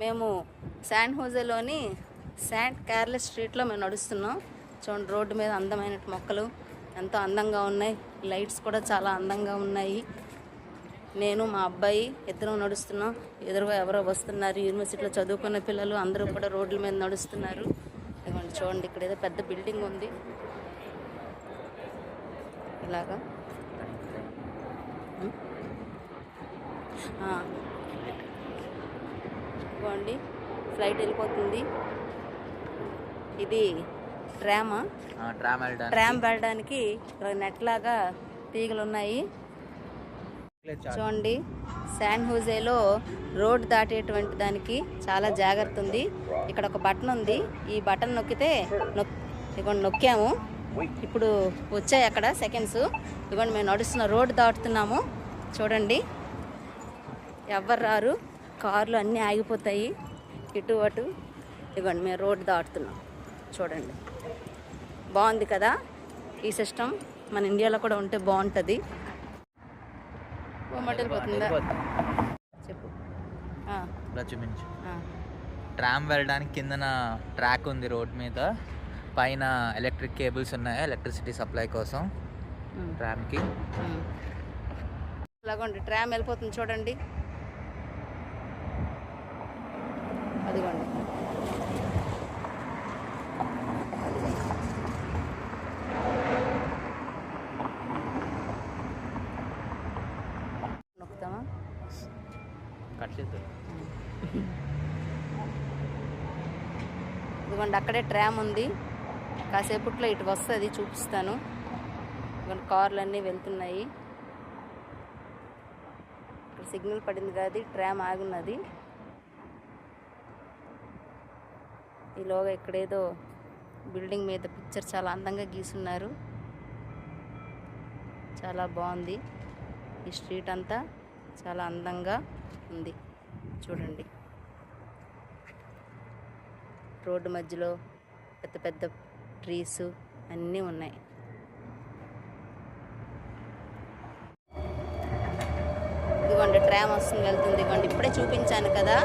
మేము San హోజేలోని Saint కార్లెస్ స్ట్రీట్లో మేము నడుస్తున్నాం. చూడండి, రోడ్డు మీద అందమైన మొక్కలు ఎంతో అందంగా ఉన్నాయి. లైట్స్ కూడా చాలా అందంగా ఉన్నాయి. నేను మా అబ్బాయి ఇద్దరం నడుస్తున్నాం. ఎదురుగా ఎవరో వస్తున్నారు. యూనివర్సిటీలో చదువుకున్న పిల్లలు అందరూ కూడా రోడ్ల మీద నడుస్తున్నారు. ఇదిగోండి చూడండి, ఇక్కడ ఏదో పెద్ద బిల్డింగ్ ఉంది. ఇలాగా ఇదిగోండి ఫ్లైట్ వెళ్ళిపోతుంది. ఇది ట్రామ్ వెళ్ళడానికి నెట్ లాగా తీగలు ఉన్నాయి. చూడండి, శాన్ హోజేలో రోడ్ దాటేటువంటి దానికి చాలా జాగ్రత్త ఉంది. ఇక్కడ ఒక బటన్ ఉంది. ఈ బటన్ నొక్కితే ఇదిగోండి నొక్కాము. ఇప్పుడు వచ్చాయి అక్కడ సెకండ్స్. ఇదిగోండి మేము నడుస్తున్న రోడ్డు దాటుతున్నాము. చూడండి, ఎవరు రారు, కార్లు అన్నీ ఆగిపోతాయి ఇటు అటు. ఇదిగోండి మేము రోడ్డు దాటుతున్నాం. చూడండి, బాగుంది కదా. ఈ సిస్టమ్ మన ఇండియాలో కూడా ఉంటే బాగుంటుంది. పోతుందా చెప్పు. చూపించు. ట్రామ్ వెళ్ళడానికి కిందన ట్రాక్ ఉంది రోడ్ మీద. పైన ఎలక్ట్రిక్ కేబుల్స్ ఉన్నాయి ఎలక్ట్రిసిటీ సప్లై కోసం ట్రామ్కి. అలాగోండి ట్రామ్ వెళ్ళిపోతుంది చూడండి. అదిగోండి, నొక్కుతామా? ఇదిగోండి అక్కడే ట్రామ్ ఉంది. కాసేపట్లో ఇటు వస్తుంది, చూపిస్తాను. ఇదిగోండి కార్లు అన్నీ వెళ్తున్నాయి. ఇక్కడ సిగ్నల్ పడింది కాదు, ట్రామ్ ఆగున్నది. ఈలోగా ఇక్కడేదో బిల్డింగ్ మీద పిక్చర్ చాలా అందంగా గీసున్నారు. చాలా బాగుంది. ఈ స్ట్రీట్ అంతా చాలా అందంగా ఉంది. చూడండి, రోడ్డు మధ్యలో పెద్ద పెద్ద ట్రీస్ అన్నీ ఉన్నాయి. ఇదిగోండి ట్రామ్ వస్తుంది, వెళ్తుంది. ఇదిగోండి ఇప్పుడే చూపించాను కదా.